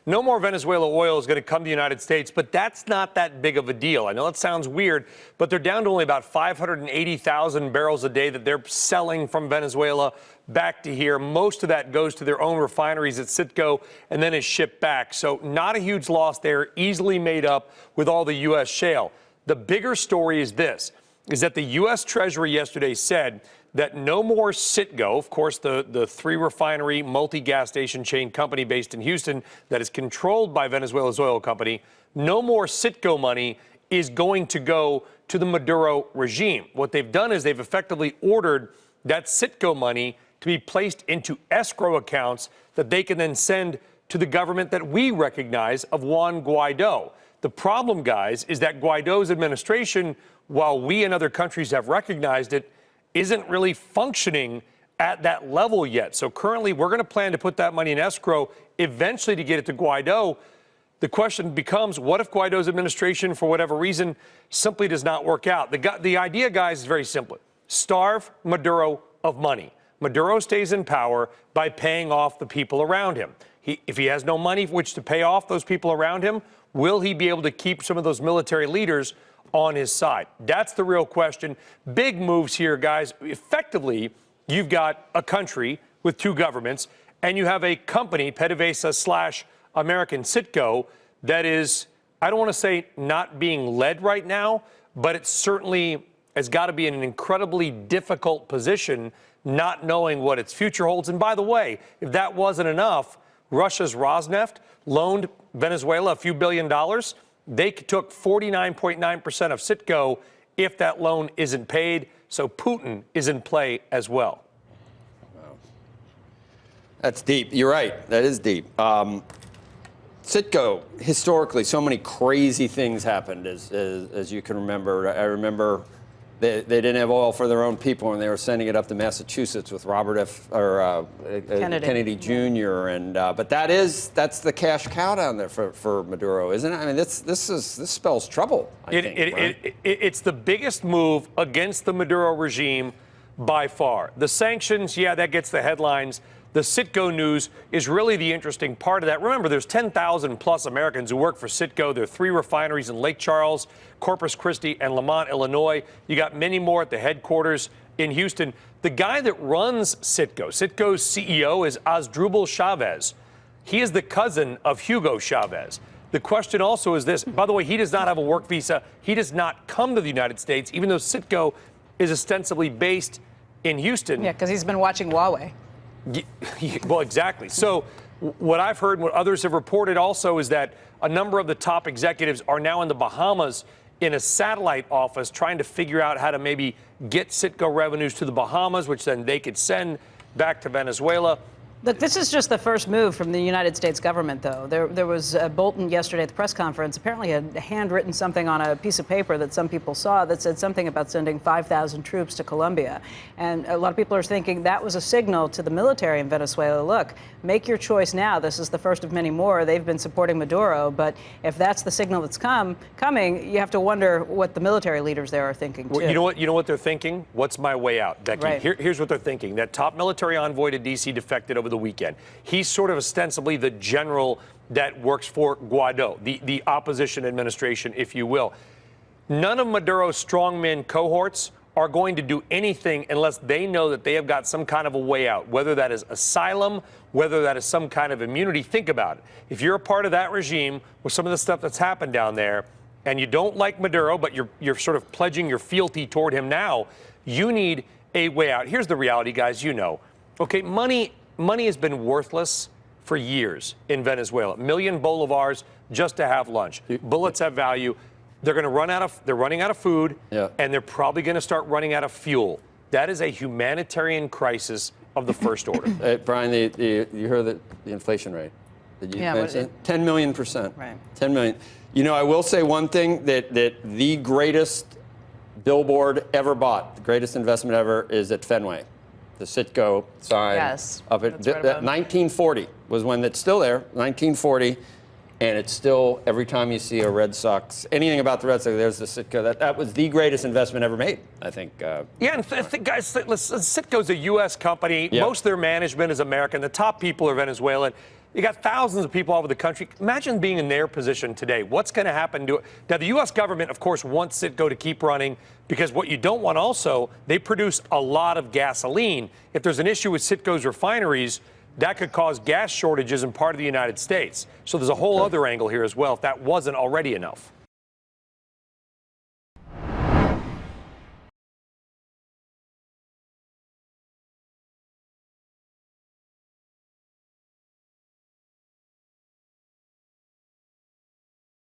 no more Venezuela oil is going to come to the United States, but that's not that big of a deal. I know that sounds weird, but they're down to only about 580,000 barrels a day that they're selling from Venezuela back to here. Most of that goes to their own refineries at Citgo and then is shipped back. So not a huge loss there, easily made up with all the U.S. shale. The bigger story is this, is that the U.S. Treasury yesterday said that no more Citgo, of course, the three-refinery multi-gas station chain company based in Houston that is controlled by Venezuela's oil company, no more Citgo money is going to go to the Maduro regime. What they've done is they've effectively ordered that Citgo money to be placed into escrow accounts that they can then send to the government that we recognize of Juan Guaido. The problem, guys, is that Guaido's administration, while we and other countries have recognized it, isn't really functioning at that level yet. So currently, we're going to plan to put that money in escrow eventually to get it to Guaido. The question becomes, what if Guaido's administration, for whatever reason, simply does not work out? The idea, guys, is very simple. Starve Maduro of money. Maduro stays in power by paying off the people around him. If he has no money for which to pay off those people around him, will he be able to keep some of those military leaders on his side? That's the real question. Big moves here, guys. Effectively, you've got a country with two governments, and you have a company, PDVSA/American Citgo, that is, I don't want to say not being led right now, but it certainly has got to be in an incredibly difficult position, not knowing what its future holds. And by the way, if that wasn't enough, Russia's Rosneft loaned Venezuela a few $1 billion. They took 49.9% of Citgo if that loan isn't paid. So Putin is in play as well. Wow. That's deep. You're right. That is deep. Citgo, historically, so many crazy things happened, as you can remember. I remember they didn't have oil for their own people, and they were sending it up to Massachusetts with Robert Kennedy Jr. And but that's the cash cow down there for Maduro, isn't it? I mean, this spells trouble. I think, it's the biggest move against the Maduro regime by far. The sanctions, yeah, that gets the headlines. The Citgo news is really the interesting part of that. Remember, there's 10,000 plus Americans who work for Citgo. There are 3 refineries in Lake Charles, Corpus Christi, and Lamont, Illinois. You got many more at the headquarters in Houston. The guy that runs Citgo's CEO is Asdrubal Chavez. He is the cousin of Hugo Chavez. The question also is this. By the way, he does not have a work visa. He does not come to the United States, even though Citgo is ostensibly based in Houston. Yeah, because he's been watching Huawei. Well, exactly. So what I've heard and what others have reported also is that a number of the top executives are now in the Bahamas in a satellite office trying to figure out how to maybe get Citgo revenues to the Bahamas, which then they could send back to Venezuela. Look, this is just the first move from the United States government, though. There was Bolton yesterday at the press conference apparently had handwritten something on a piece of paper that some people saw that said something about sending 5,000 troops to Colombia. And a lot of people are thinking that was a signal to the military in Venezuela. Look, make your choice now. This is the first of many more. They've been supporting Maduro. But if that's the signal that's coming, you have to wonder what the military leaders there are thinking, too. Well, you know what they're thinking? What's my way out, Becky? Right. Here's what they're thinking. That top military envoy to D.C. defected over the weekend. He's sort of ostensibly the general that works for Guaido, the opposition administration, if you will. None of Maduro's strongmen cohorts are going to do anything unless they know that they have got some kind of a way out, whether that is asylum, whether that is some kind of immunity. Think about it. If you're a part of that regime with some of the stuff that's happened down there and you don't like Maduro, but you're sort of pledging your fealty toward him now, you need a way out. Here's the reality, guys. You know, okay, money has been worthless for years in Venezuela. A million bolivars just to have lunch. Bullets have value. They're running out of food, and they're probably going to start running out of fuel. That is a humanitarian crisis of the first order. Brian, you heard the inflation rate. Did you mention 10 million%? Right. 10 million. You know, I will say one thing that the greatest billboard ever bought, the greatest investment ever, is at Fenway. The Citgo sign up at 1940 was when it's still there, 1940, and it's still, every time you see a Red Sox, anything about the Red Sox, there's the Citgo. That was the greatest investment ever made, I think. Yeah, and guys, listen, Citgo's a U.S. company. Yep. Most of their management is American. The top people are Venezuelan. You got thousands of people all over the country. Imagine being in their position today. What's going to happen to it? Now, the U.S. government, of course, wants Citgo to keep running because what you don't want also, they produce a lot of gasoline. If there's an issue with Citgo's refineries, that could cause gas shortages in part of the United States. So there's a whole other angle here as well, if that wasn't already enough.